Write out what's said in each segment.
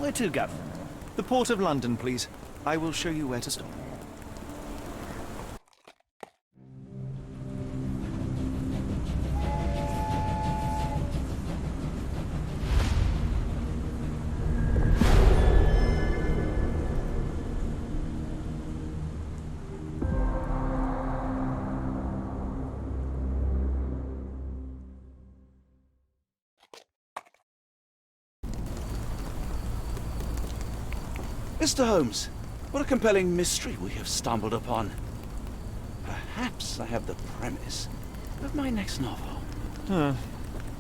Where to, Gav? The Port of London, please. I will show you where to stop. Mr. Holmes, what a compelling mystery we have stumbled upon. Perhaps I have the premise of my next novel.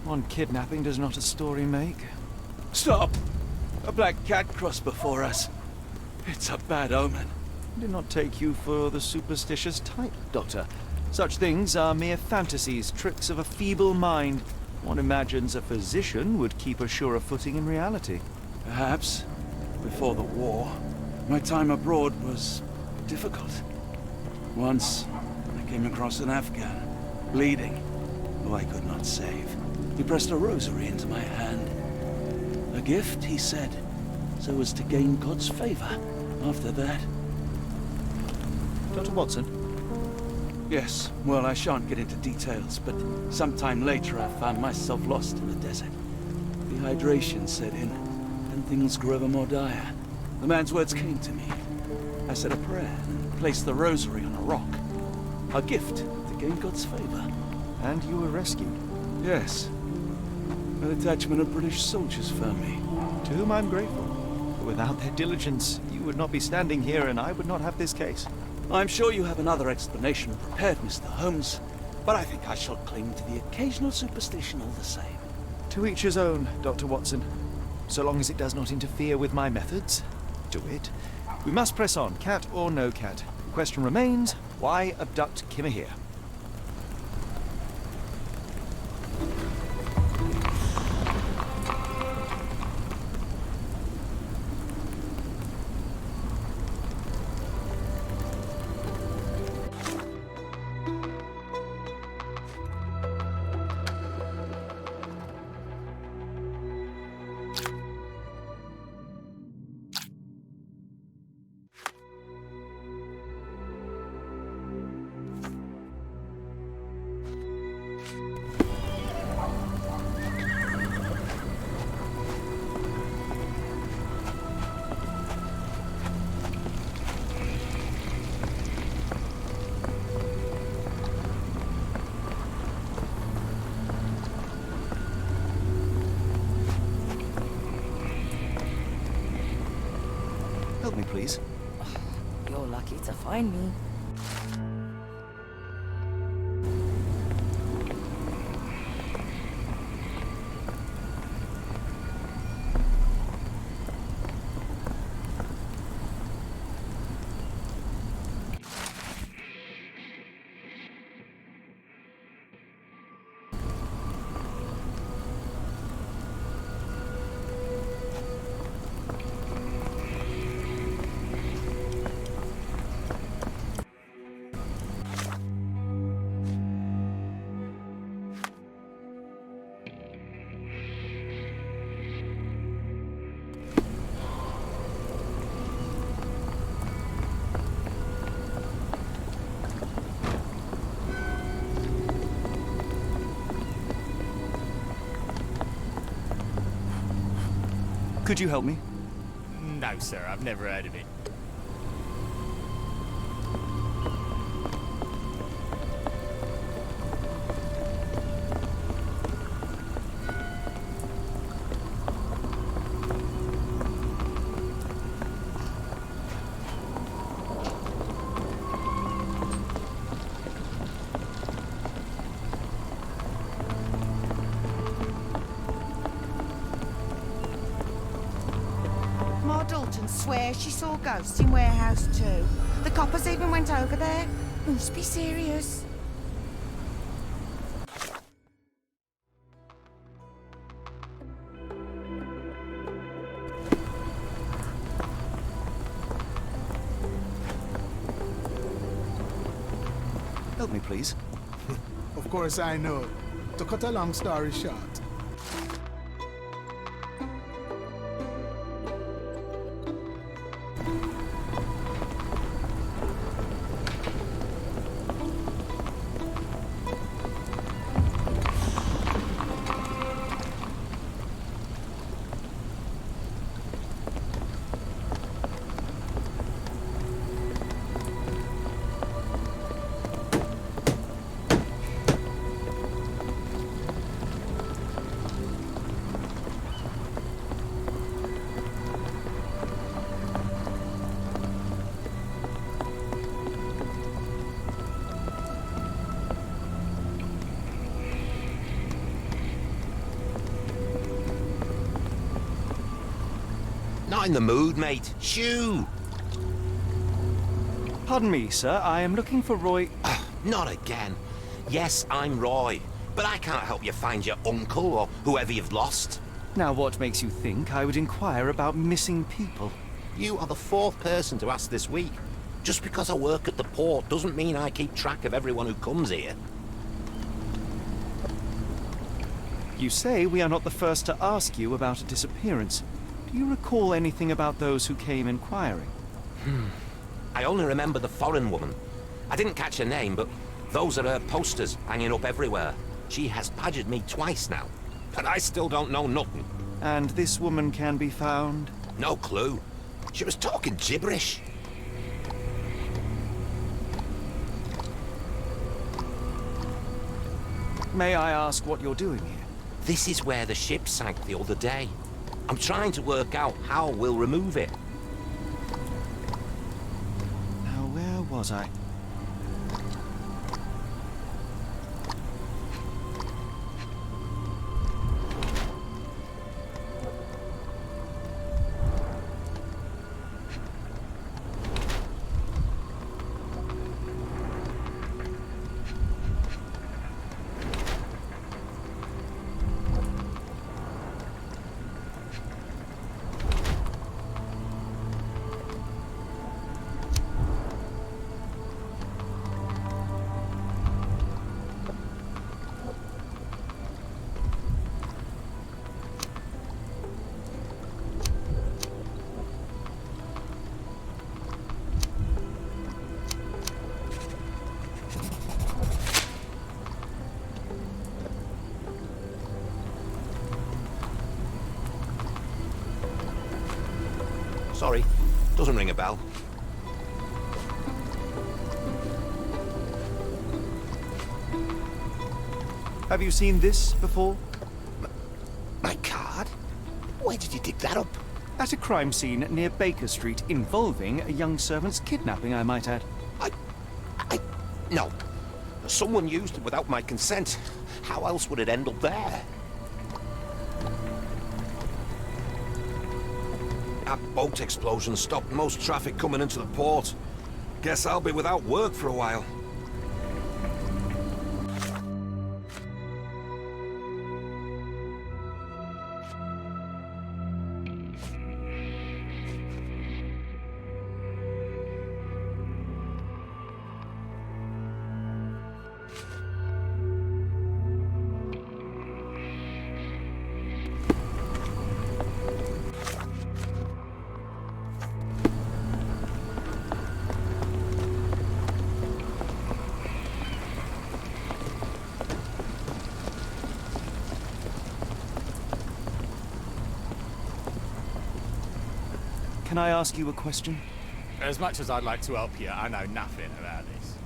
One kidnapping does not a story make. Stop! A black cat crossed before us. It's a bad omen. I did not take you for the superstitious type, Doctor. Such things are mere fantasies, tricks of a feeble mind. One imagines a physician would keep a surer footing in reality. Perhaps. Before the war, my time abroad was difficult. Once, I came across an Afghan, bleeding, who I could not save. He pressed a rosary into my hand. A gift, he said, so as to gain God's favor after that. Dr. Watson? Yes, well, I shan't get into details, but sometime later I found myself lost in the desert. Dehydration set in, and things grew ever more dire. The man's words came to me. I said a prayer and placed the rosary on a rock. A gift to gain God's favor. And you were rescued? Yes. A detachment of British soldiers found me. To whom I'm grateful. But without their diligence, you would not be standing here and I would not have this case. I'm sure you have another explanation prepared, Mr. Holmes, but I think I shall cling to the occasional superstition all the same. To each his own, Dr. Watson. So long as it does not interfere with my methods, do it. We must press on, cat or no cat. The question remains, why abduct Kimihia? Help me, please. You're lucky to find me. Could you help me? No, sir, I've never heard of it. Dalton swears she saw ghosts in warehouse too. The coppers even went over there. Must be serious. Help me, please. Of course I know. To cut a long story short, Not in the mood, mate. Shoo! Pardon me, sir. I am looking for Roy... Not again. Yes, I'm Roy, but I can't help you find your uncle or whoever you've lost. Now, what makes you think I would inquire about missing people? You are the fourth person to ask this week. Just because I work at the port doesn't mean I keep track of everyone who comes here. You say we are not the first to ask you about a disappearance. Do you recall anything about those who came inquiring? I only remember the foreign woman. I didn't catch her name, but those are her posters hanging up everywhere. She has badgered me twice now, but I still don't know nothing. And this woman can be found? No clue. She was talking gibberish. May I ask what you're doing here? This is where the ship sank the other day. I'm trying to work out how we'll remove it. Now, where was I? Sorry, doesn't ring a bell. Have you seen this before? My card? Where did you dig that up? At a crime scene near Baker Street involving a young servant's kidnapping, I might add. No. Someone used it without my consent. How else would it end up there? That boat explosion stopped most traffic coming into the port. Guess I'll be without work for a while. Can I ask you a question? As much as I'd like to help you, I know nothing about this.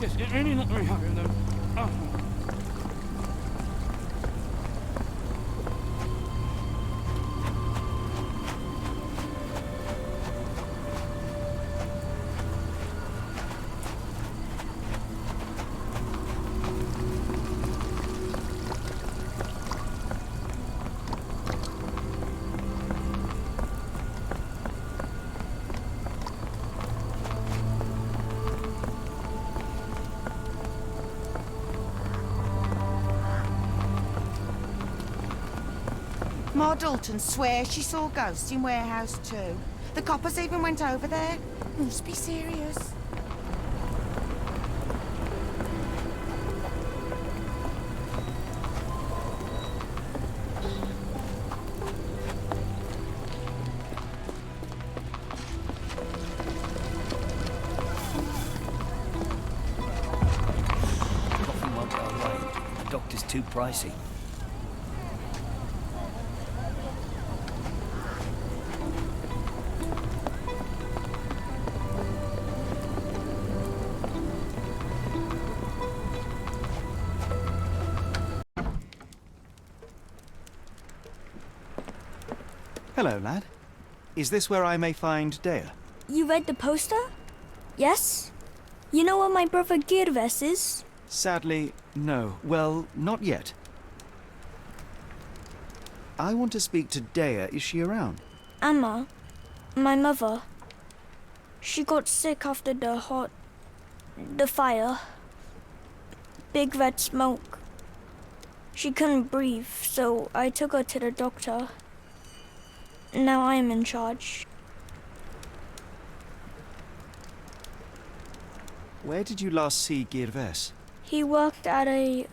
Yes, really not very happy with them. Oh. Ma Dalton swears she saw ghosts in warehouse too. The coppers even went over there. Must be serious. Coffee won't go away. The doctor's too pricey. Hello, lad. Is this where I may find Dea? You read the poster? Yes? You know where my brother Girves is? Sadly, no. Well, not yet. I want to speak to Dea. Is she around? Amma, my mother. She got sick after the fire. Big red smoke. She couldn't breathe, so I took her to the doctor. Now I am in charge. Where did you last see Girves? He worked at a,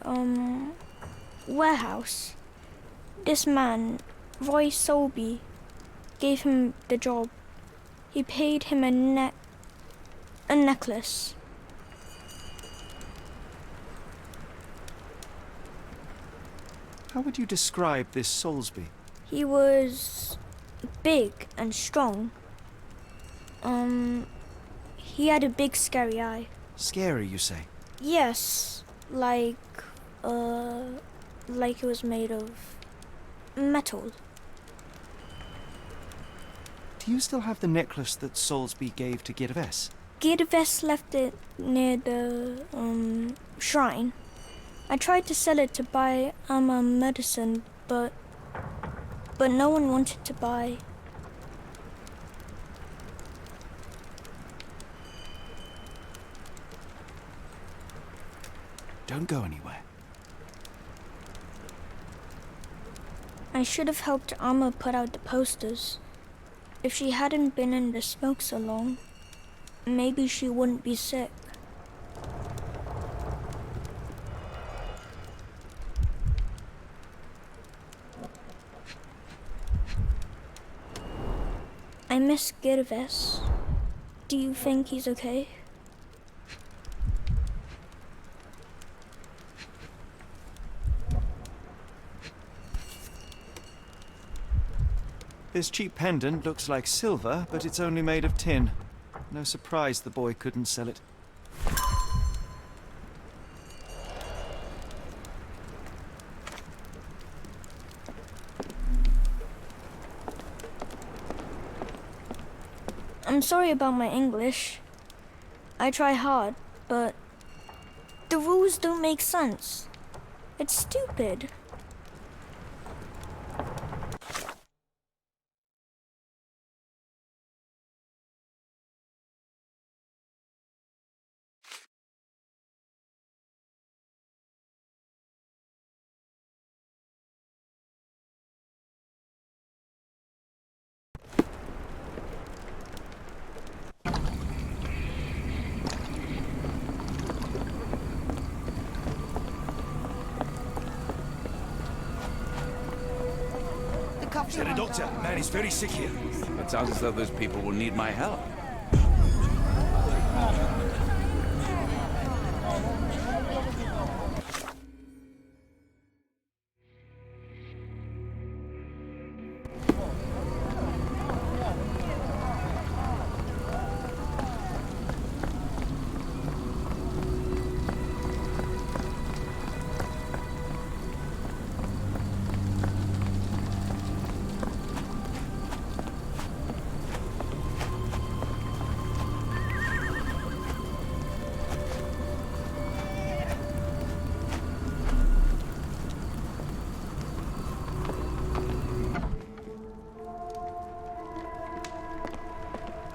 warehouse. This man, Roy Solsby, gave him the job. He paid him a necklace. How would you describe this Solsby? He was big and strong. He had a big scary eye. Scary, you say? Yes, like it was made of metal. Do you still have the necklace that Solsby gave to Girves? Girves left it near the shrine. I tried to sell it to buy Amma medicine, but no one wanted to buy. Don't go anywhere. I should have helped Amma put out the posters. If she hadn't been in the smoke so long, maybe she wouldn't be sick. I miss Girves. Do you think he's okay? This cheap pendant looks like silver, but it's only made of tin. No surprise the boy couldn't sell it. I'm sorry about my English. I try hard, but the rules don't make sense. It's stupid. Is there a doctor? Man is very sick here. It sounds as though those people will need my help.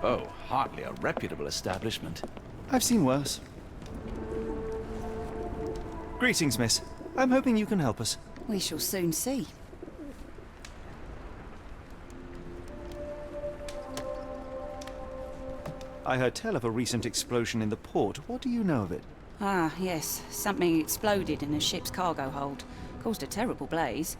Oh, hardly a reputable establishment. I've seen worse. Greetings, miss. I'm hoping you can help us. We shall soon see. I heard tell of a recent explosion in the port. What do you know of it? Ah, yes. Something exploded in a ship's cargo hold. Caused a terrible blaze.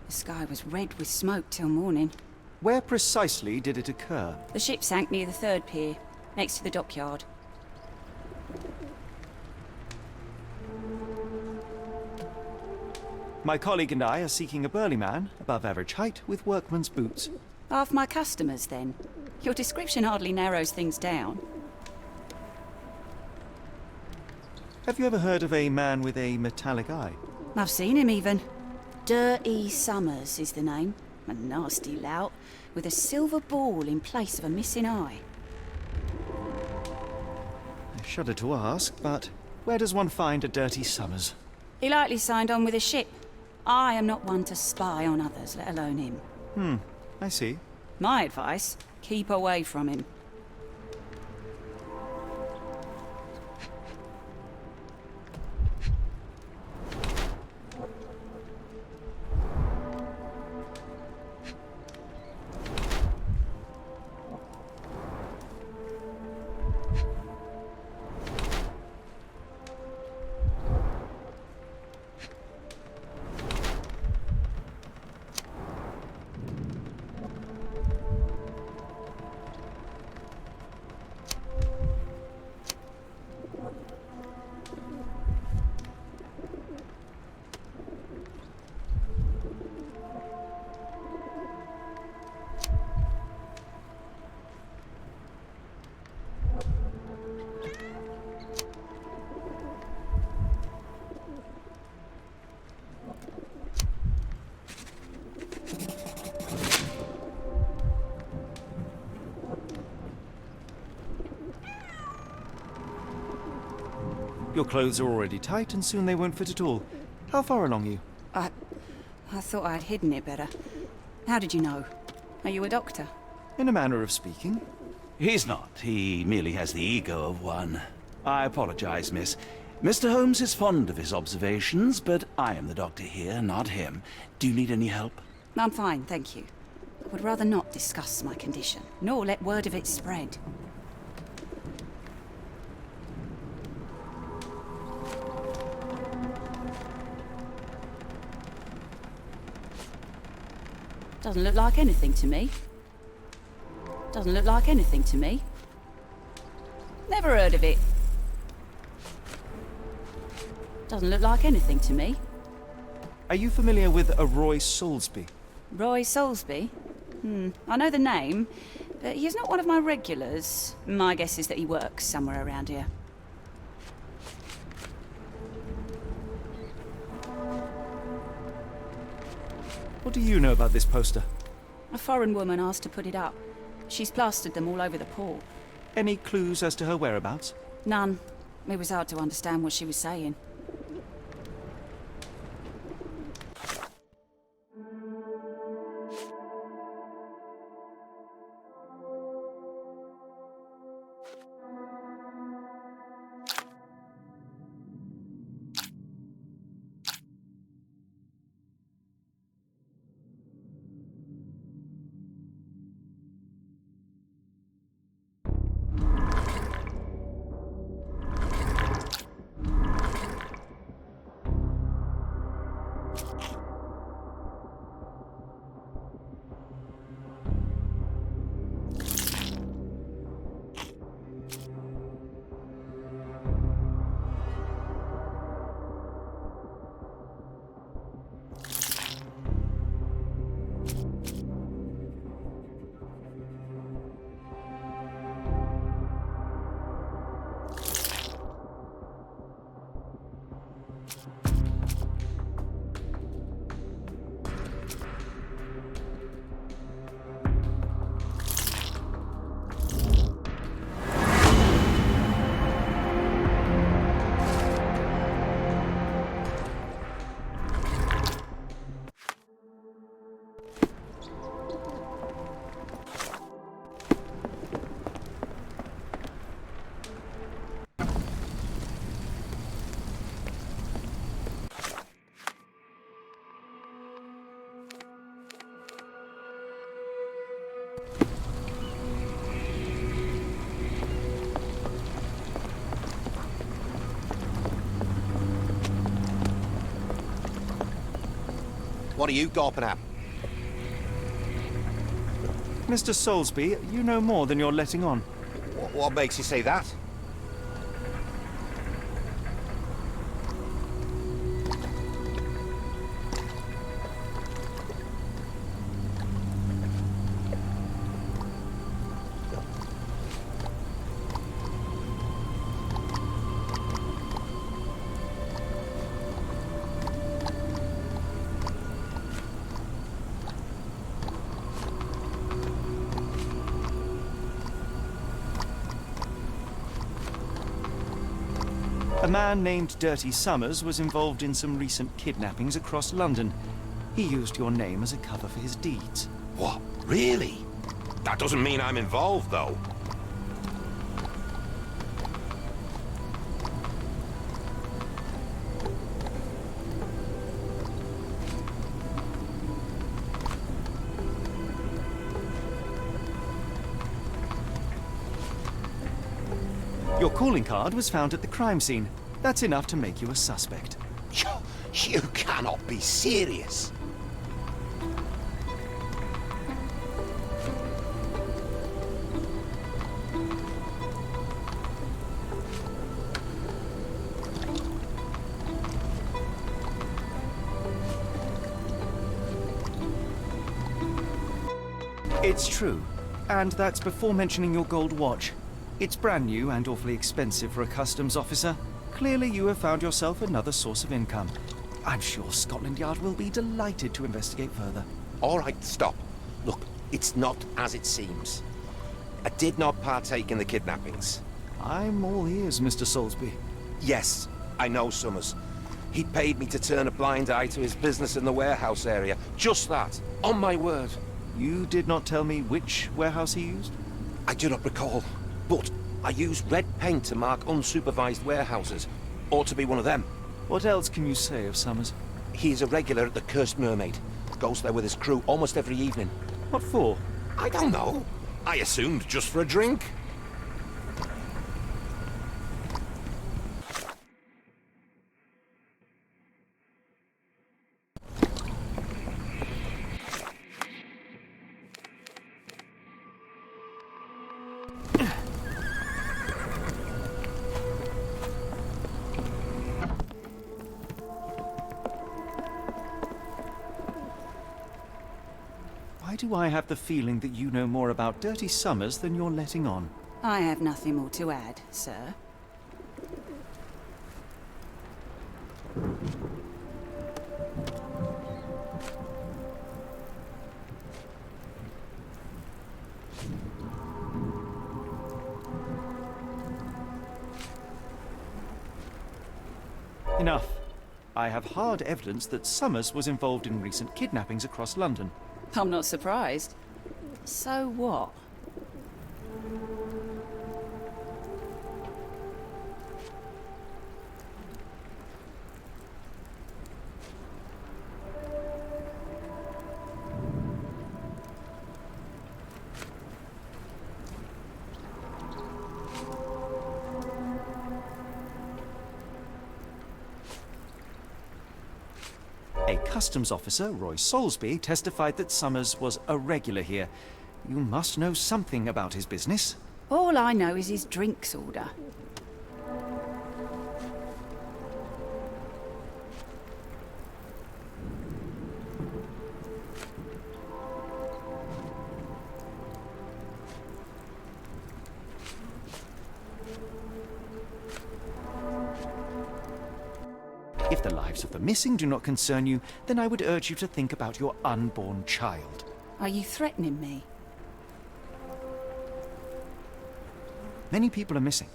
The sky was red with smoke till morning. Where precisely did it occur? The ship sank near the third pier, next to the dockyard. My colleague and I are seeking a burly man, above average height, with workman's boots. Half my customers, then. Your description hardly narrows things down. Have you ever heard of a man with a metallic eye? I've seen him even. Dirty Summers is the name. A nasty lout. with a silver ball in place of a missing eye. I shudder to ask, but where does one find a dirty Summers? He likely signed on with a ship. I am not one to spy on others, let alone him. I see. My advice, keep away from him. Your clothes are already tight, and soon they won't fit at all. How far along are you? I thought I'd hidden it better. How did you know? Are you a doctor? In a manner of speaking. He's not. He merely has the ego of one. I apologize, miss. Mr. Holmes is fond of his observations, but I am the doctor here, not him. Do you need any help? I'm fine, thank you. I would rather not discuss my condition, nor let word of it spread. Doesn't look like anything to me. Doesn't look like anything to me. Never heard of it. Doesn't look like anything to me. Are you familiar with a Roy Solsby? Roy Solsby? I know the name, but he's not one of my regulars. My guess is that he works somewhere around here. What do you know about this poster? A foreign woman asked to put it up. She's plastered them all over the port. Any clues as to her whereabouts? None. It was hard to understand what she was saying. What are you gawping at? Mr. Solsby, you know more than you're letting on. What makes you say that? A man named Dirty Summers was involved in some recent kidnappings across London. He used your name as a cover for his deeds. What? Really? That doesn't mean I'm involved, though. Your calling card was found at the crime scene. That's enough to make you a suspect. You cannot be serious. It's true. And that's before mentioning your gold watch. It's brand new and awfully expensive for a customs officer. Clearly you have found yourself another source of income. I'm sure Scotland Yard will be delighted to investigate further. All right, stop. Look, it's not as it seems. I did not partake in the kidnappings. I'm all ears, Mr. Solsby. Yes, I know Summers. He paid me to turn a blind eye to his business in the warehouse area. Just that. On my word. You did not tell me which warehouse he used? I do not recall. But I used red paint to mark unsupervised warehouses. Ought to be one of them. What else can you say of Summers? He's a regular at the Cursed Mermaid. Goes there with his crew almost every evening. What for? I don't know. I assumed just for a drink. Why do I have the feeling that you know more about Dirty Summers than you're letting on? I have nothing more to add, sir. Enough. I have hard evidence that Summers was involved in recent kidnappings across London. I'm not surprised. So what? A customs officer, Roy Solsby, testified that Summers was a regular here. You must know something about his business. All I know is his drinks order. If the lives of the missing do not concern you, then I would urge you to think about your unborn child. Are you threatening me? Many people are missing,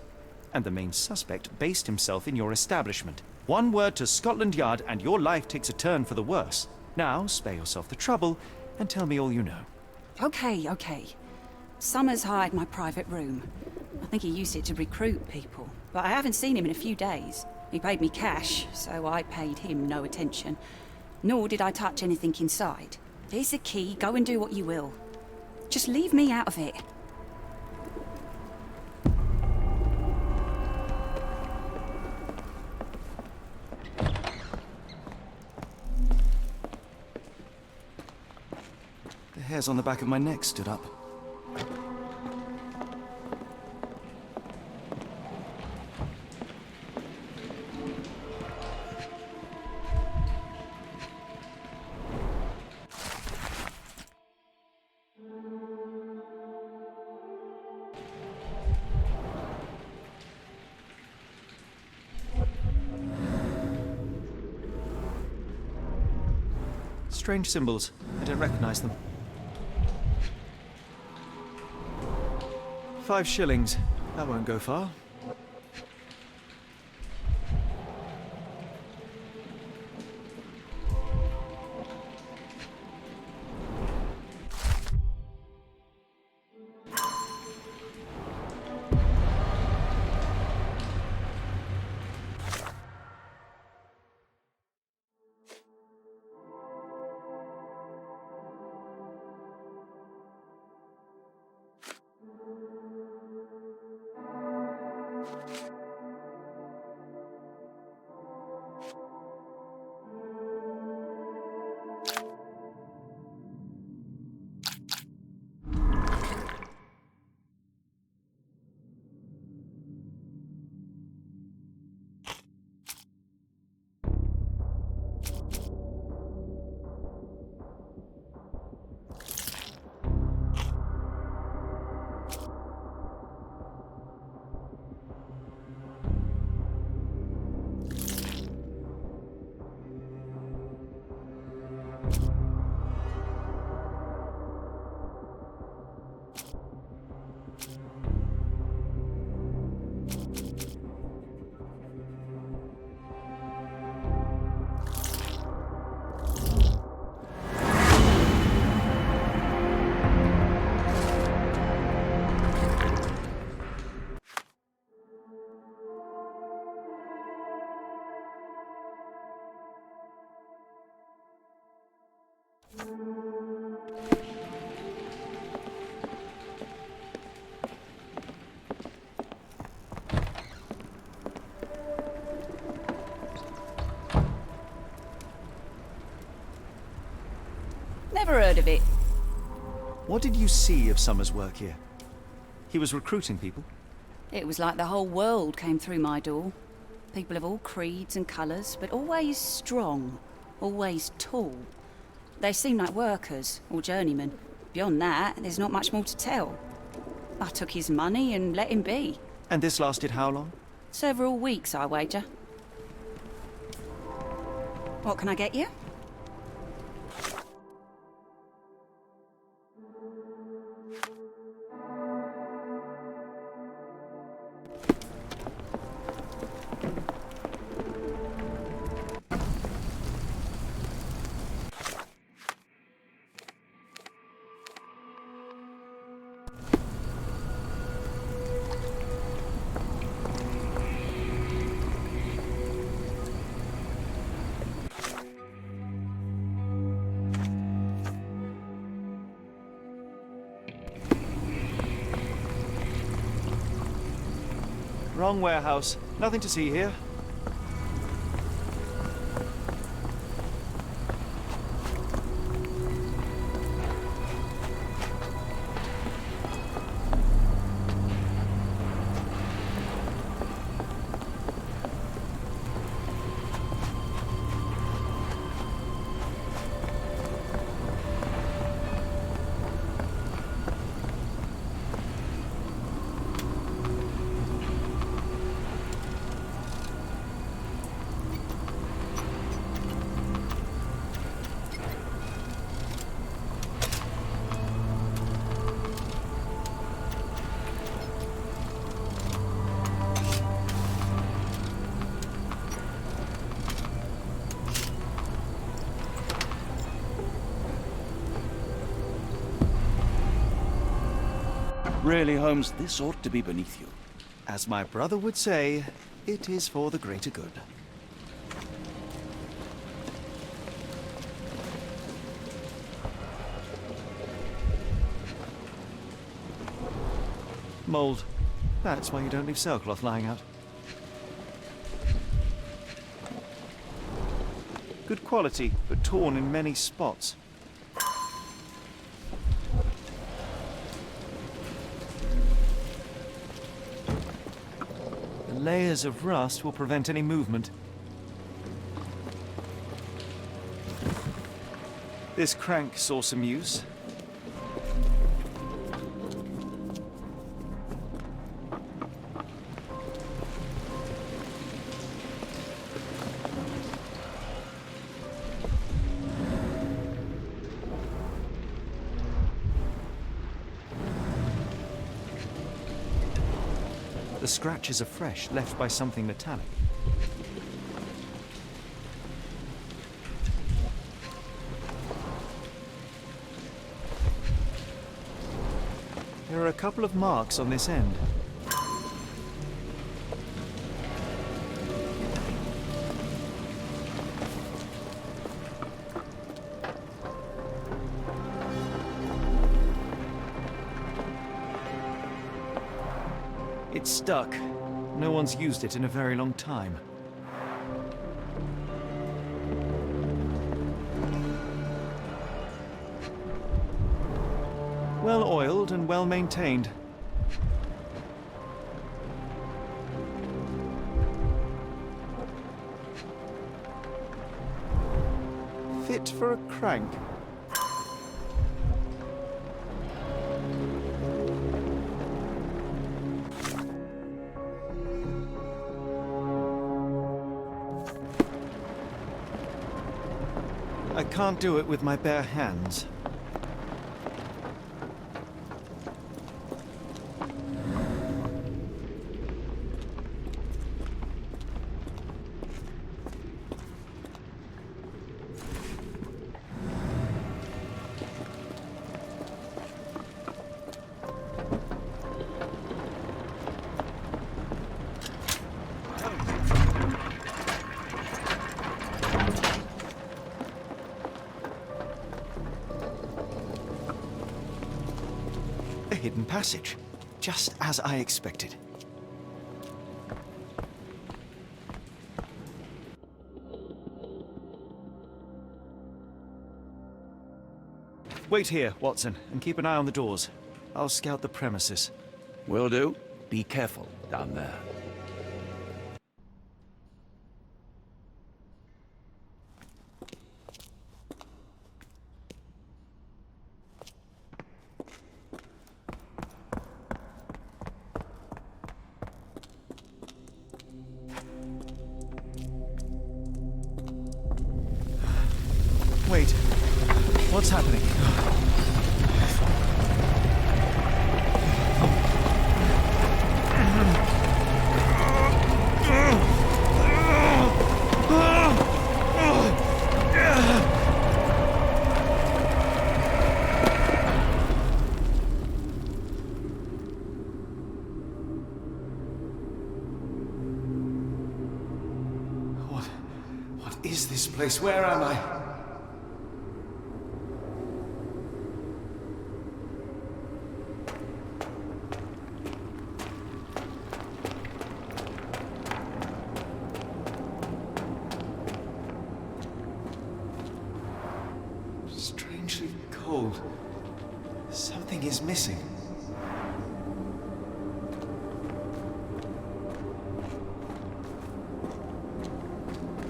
and the main suspect based himself in your establishment. One word to Scotland Yard and your life takes a turn for the worse. Now, spare yourself the trouble and tell me all you know. Okay. Summers hired my private room. I think he used it to recruit people, but I haven't seen him in a few days. He paid me cash, so I paid him no attention. Nor did I touch anything inside. Here's the key, go and do what you will. Just leave me out of it. The hairs on the back of my neck stood up. Strange symbols. I don't recognize them. 5 shillings. That won't go far. Never heard of it. What did you see of Summer's work here? He was recruiting people? It was like the whole world came through my door. People of all creeds and colours, but always strong, always tall. They seemed like workers, or journeymen. Beyond that, there's not much more to tell. I took his money and let him be. And this lasted how long? Several weeks, I wager. What can I get you? Wrong warehouse. Nothing to see here. Really, Holmes, this ought to be beneath you. As my brother would say, it is for the greater good. Mold. That's why you don't leave sailcloth lying out. Good quality, but torn in many spots. The layers of rust will prevent any movement. This crank saw some use. The scratches are fresh, left by something metallic. There are a couple of marks on this end. It's stuck. No one's used it in a very long time. Well oiled and well maintained. Fit for a crank. I can't do it with my bare hands. hidden passage, just as I expected. Wait here, Watson, and keep an eye on the doors. I'll scout the premises. Will do. Be careful down there. Wait, what's happening? What is this place? Where am I? Strangely cold. Something is missing.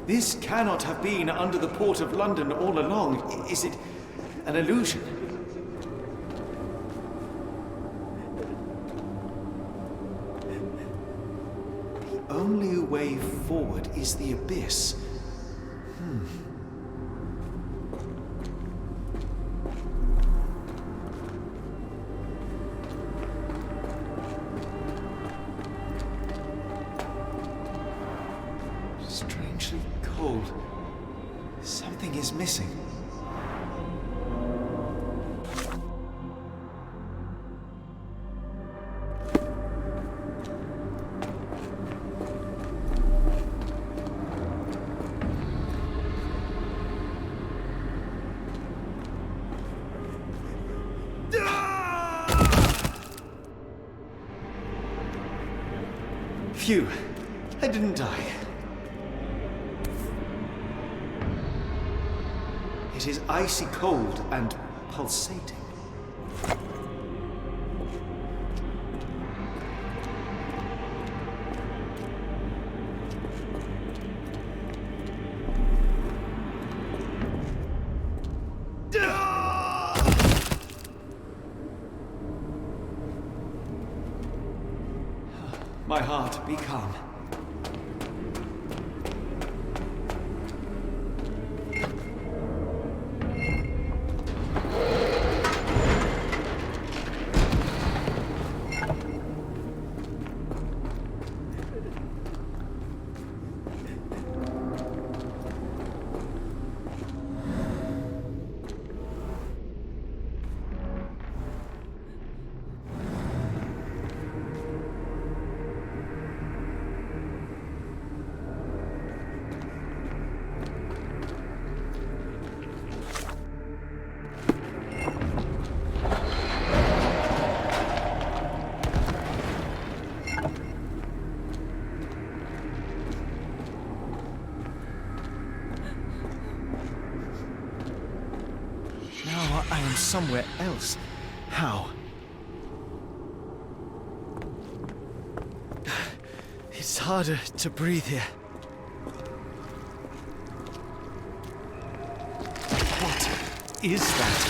This cannot have been under the port of London all along. Is it an illusion? The only way forward is the abyss. Strangely cold. Something is missing. Phew, I didn't die. It is icy cold and pulsating. My heart, be calm. Now I am somewhere else. How? It's harder to breathe here. What is that?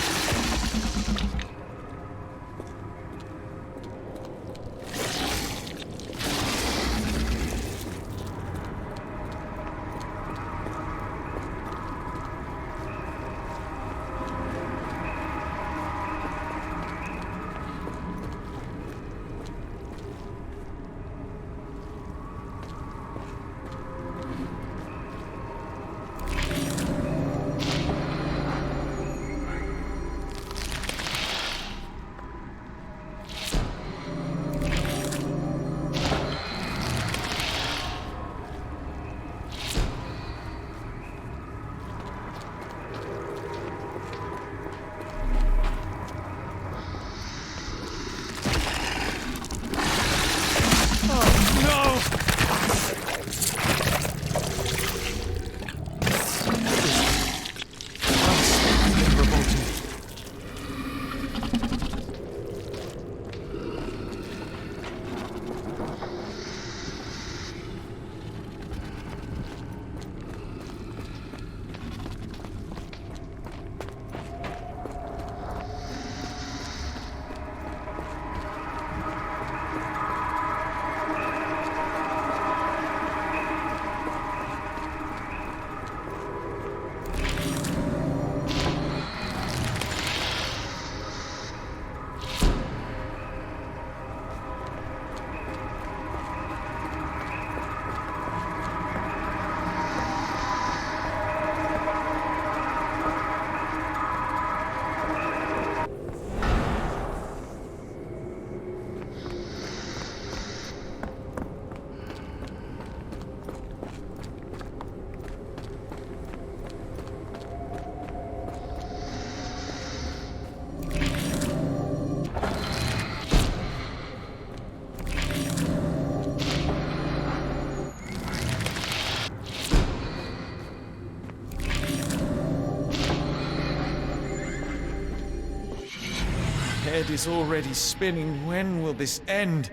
head is already spinning. When will this end?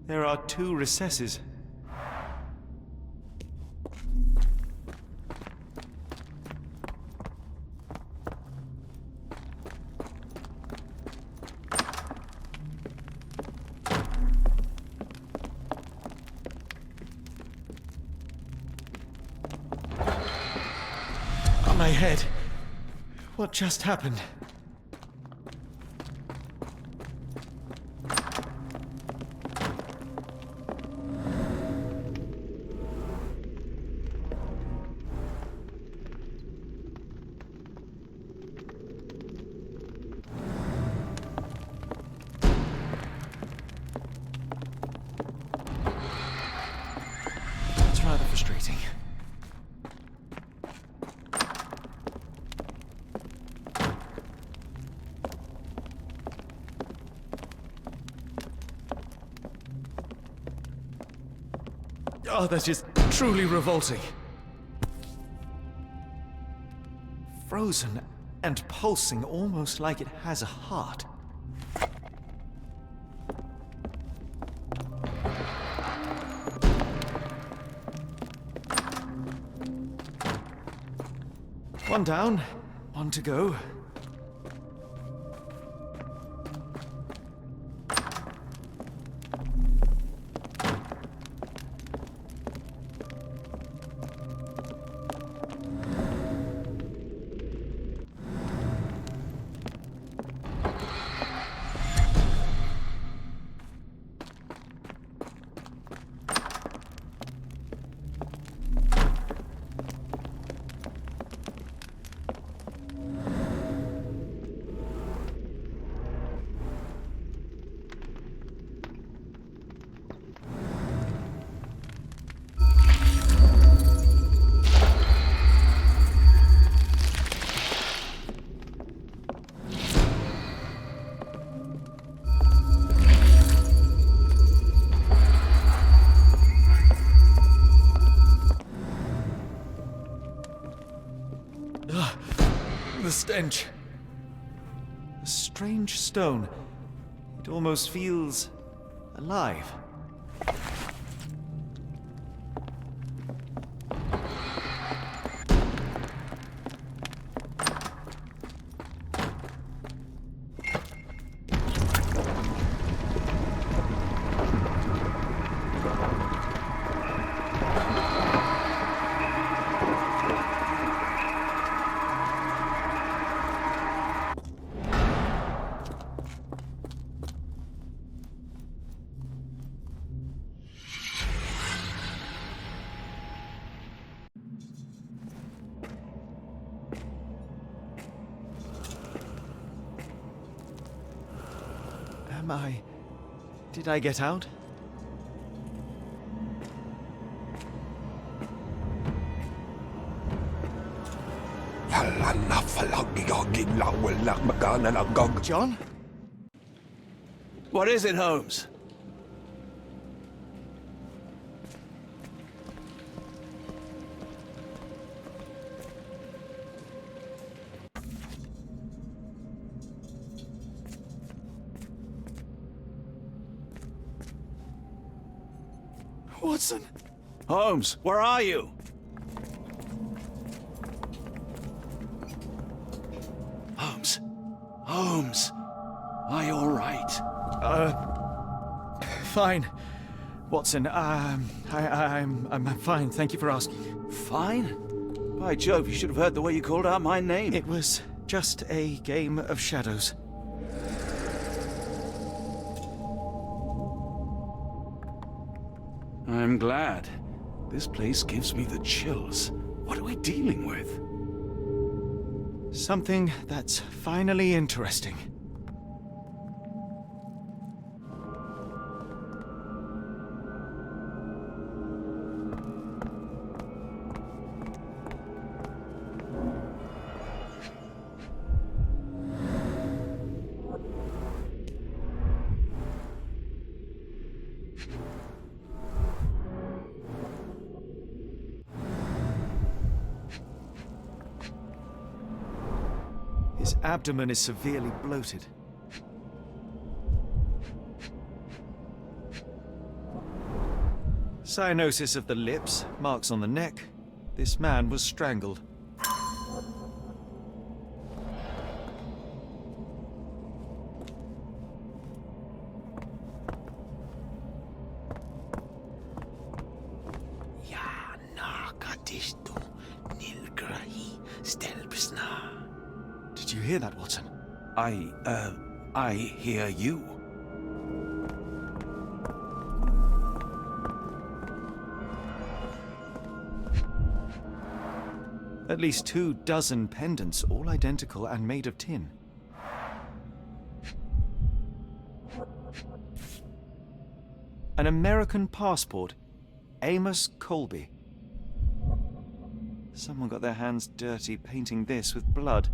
There are 2 recesses. My head. What just happened? It's rather frustrating. Oh, that is truly revolting. Frozen and pulsing, almost like it has a heart. One down, one to go. The stench. A strange stone. It almost feels alive. Did I get out? John? What is it, Holmes? Watson! Holmes, where are you? Holmes. Holmes. Are you all right? Fine. Watson, I'm fine. Thank you for asking. Fine? By Jove, you should have heard the way you called out my name. It was just a game of shadows. I'm glad. This place gives me the chills. What are we dealing with? Something that's finally interesting. His abdomen is severely bloated. Cyanosis of the lips, marks on the neck. This man was strangled. Did you hear that, Watson? I hear you. At least 24 pendants, all identical and made of tin. An American passport. Amos Colby. Someone got their hands dirty painting this with blood.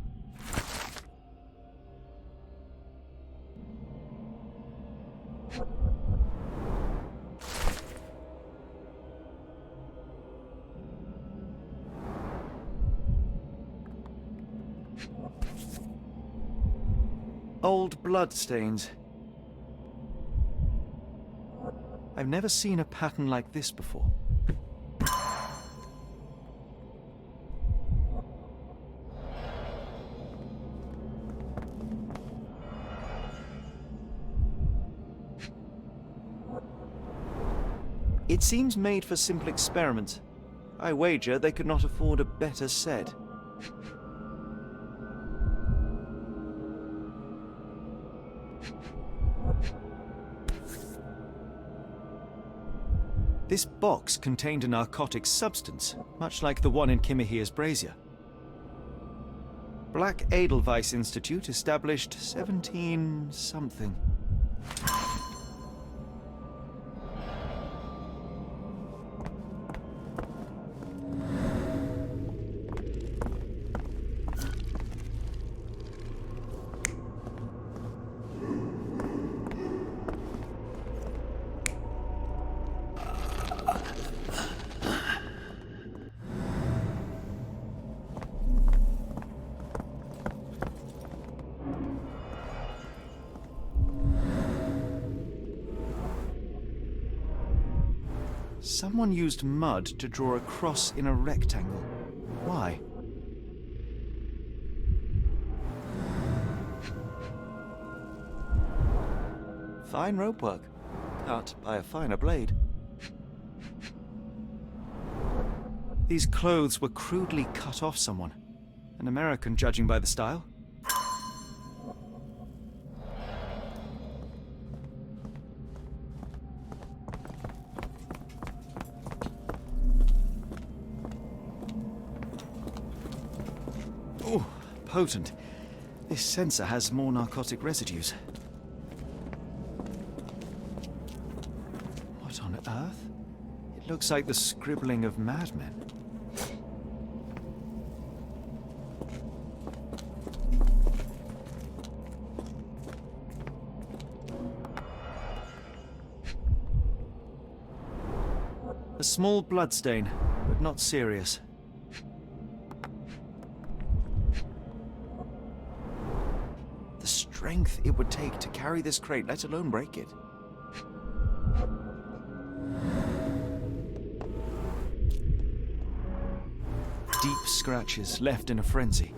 Old bloodstains. I've never seen a pattern like this before. It seems made for simple experiments. I wager they could not afford a better set. This box contained a narcotic substance, much like the one in Kimihia's brazier. Black Edelweiss Institute established 17-something. Someone used mud to draw a cross in a rectangle. Why? Fine rope work, cut by a finer blade. These clothes were crudely cut off someone. An American, judging by the style. Oh, potent. This sensor has more narcotic residues. What on earth? It looks like the scribbling of madmen. A small bloodstain, but not serious. The strength it would take to carry this crate, let alone break it. Deep scratches left in a frenzy.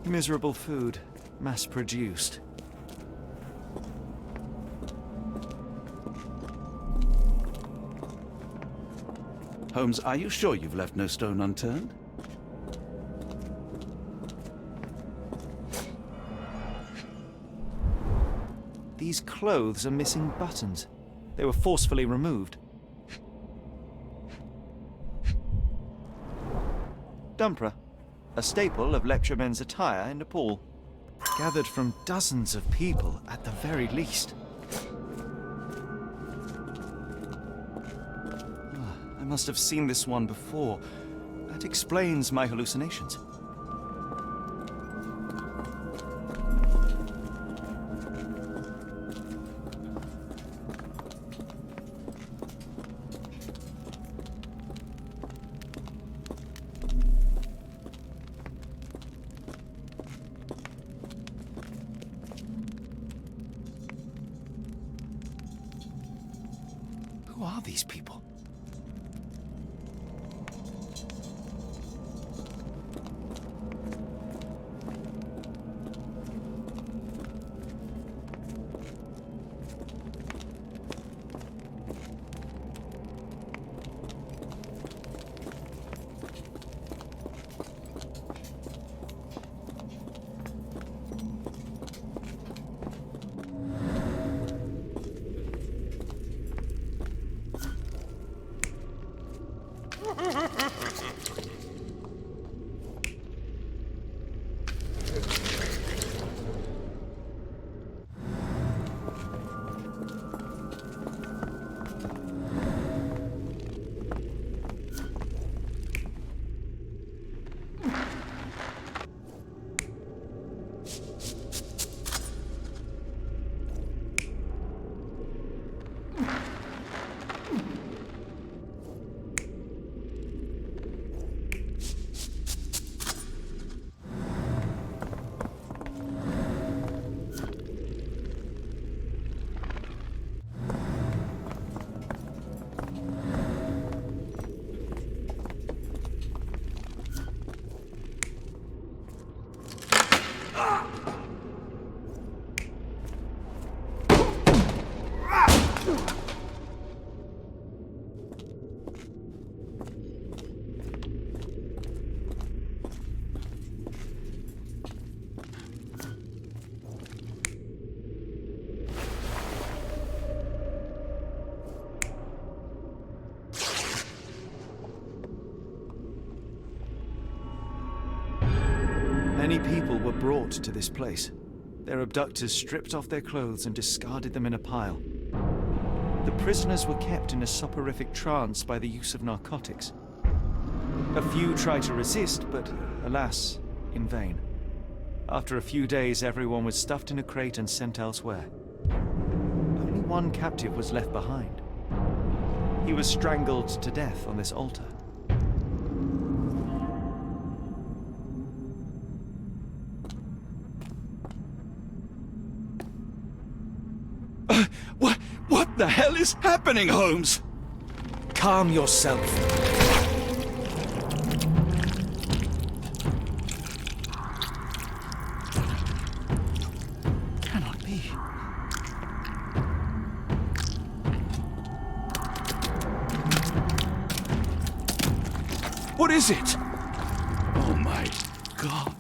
Miserable food, mass-produced. Holmes, are you sure you've left no stone unturned? These clothes are missing buttons. They were forcefully removed. Dumpra, a staple of lecturemen's attire in Nepal. Gathered from dozens of people, at the very least. I must have seen this one before. That explains my hallucinations. Who are these people? Many people were brought to this place. Their abductors stripped off their clothes and discarded them in a pile. The prisoners were kept in a soporific trance by the use of narcotics. A few tried to resist, but alas, in vain. After a few days, everyone was stuffed in a crate and sent elsewhere. Only one captive was left behind. He was strangled to death on this altar. What the hell is happening, Holmes? Calm yourself. Cannot be. What is it? Oh my God.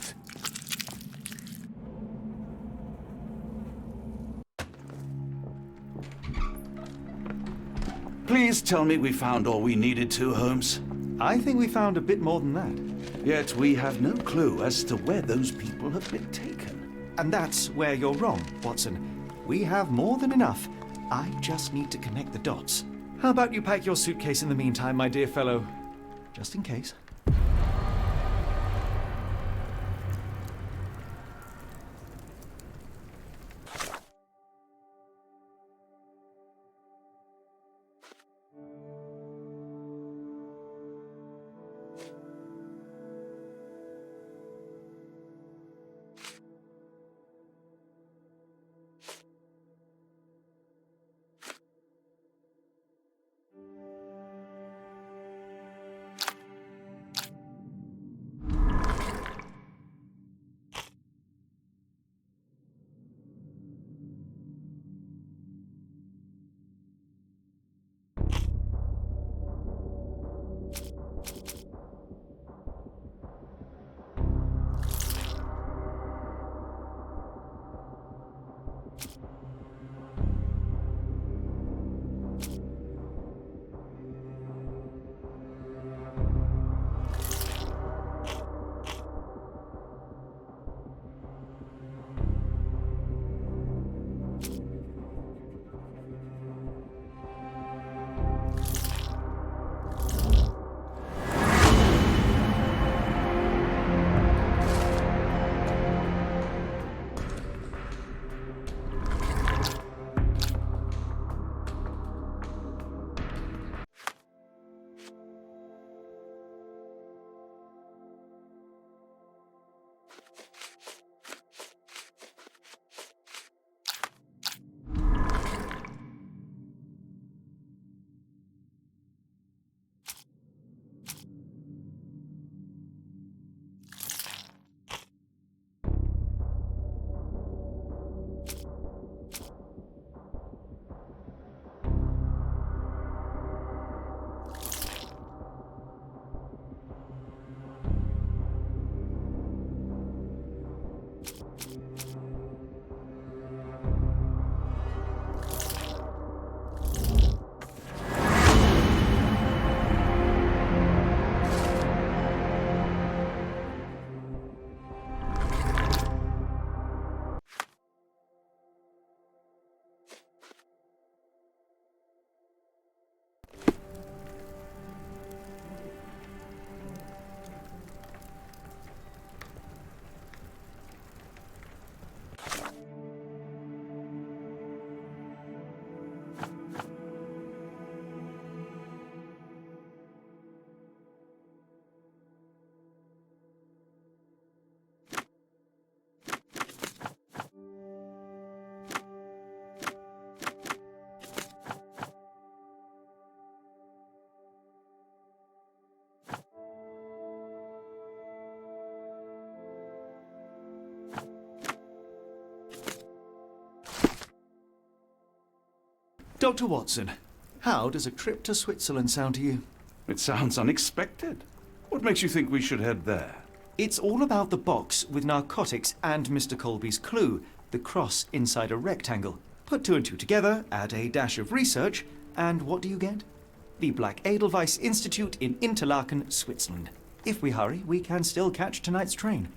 Please tell me we found all we needed to, Holmes. I think we found a bit more than that. Yet we have no clue as to where those people have been taken. And that's where you're wrong, Watson. We have more than enough. I just need to connect the dots. How about you pack your suitcase in the meantime, my dear fellow? Just in case. Dr. Watson, how does a trip to Switzerland sound to you? It sounds unexpected. What makes you think we should head there? It's all about the box with narcotics and Mr. Colby's clue, the cross inside a rectangle. Put two and two together, add a dash of research, and what do you get? The Black Edelweiss Institute in Interlaken, Switzerland. If we hurry, we can still catch tonight's train.